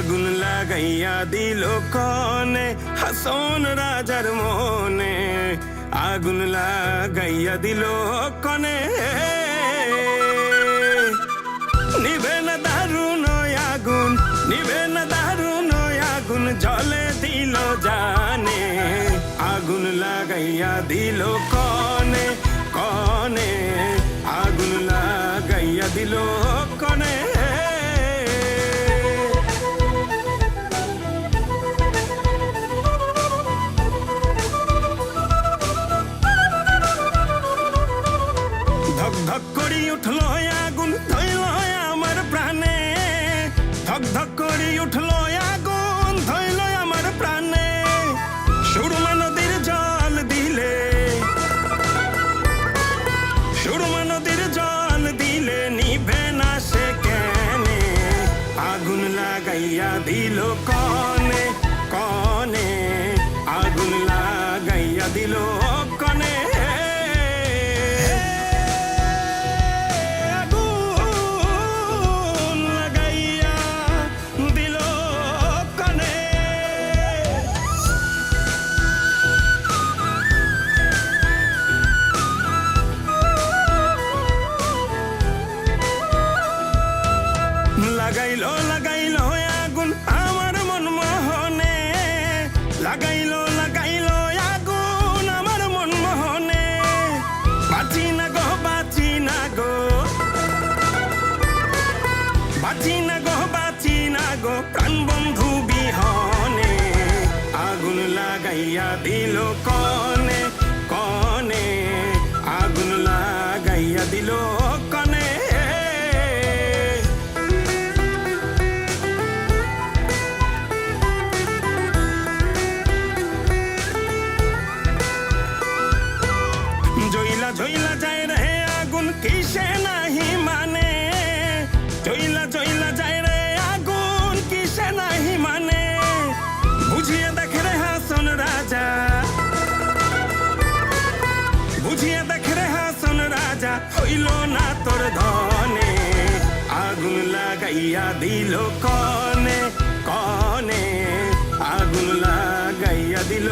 আগুন লাগাইয়া দিল কনে হাসন রাজার মনে, আগুন লাগাইয়া দিল কনে। নিবে না দারুণ আগুন, নিবে না দারুণ আগুন, জলে দিল জানে। আগুন লাগাইয়া দিল কনে কনে, আগুন লাগাইয়া দিল কনে। ধক ধক করি উঠল আগুন, ধইল আমার প্রাণে। ধক ধক করি উঠল আগুন, ধইল আমার প্রাণে। সুরমা নদীর জল দিলে, সুরমা নদীর জল দিলে নিভে না সে কেনে। আগুন লাগাইয়া দিল কনে কনে, আগুন লাগাইয়া দিল কনে। লাগাইলো লাগাইলো আগুন আমার মন মোহনে, লাগাইলো লাগাইলো আগুন আমার মন মোহনে। বাঁচি না গো বাঁচি না গো, বাঁচি না গো বাঁচি না গো, প্রাণ বন্ধু বিহনে। আগুন লাগাইয়া দিল কনে কনে, আগুন লাগাইয়া দিল কনে। জইলা জইলা যায় রে আগুন কিসে নাহি মানে, জইলা জইলা যায় রে আগুন কিসে নাহি মানে। বুঝিয়ে দেখে রে হাসন রাজা, বুঝিয়ে দেখে রে হাসন রাজা, হইল না তোর ধনে। আগুন লাগাইয়া দিল কনে কনে, আগুন লাগাইয়া দিল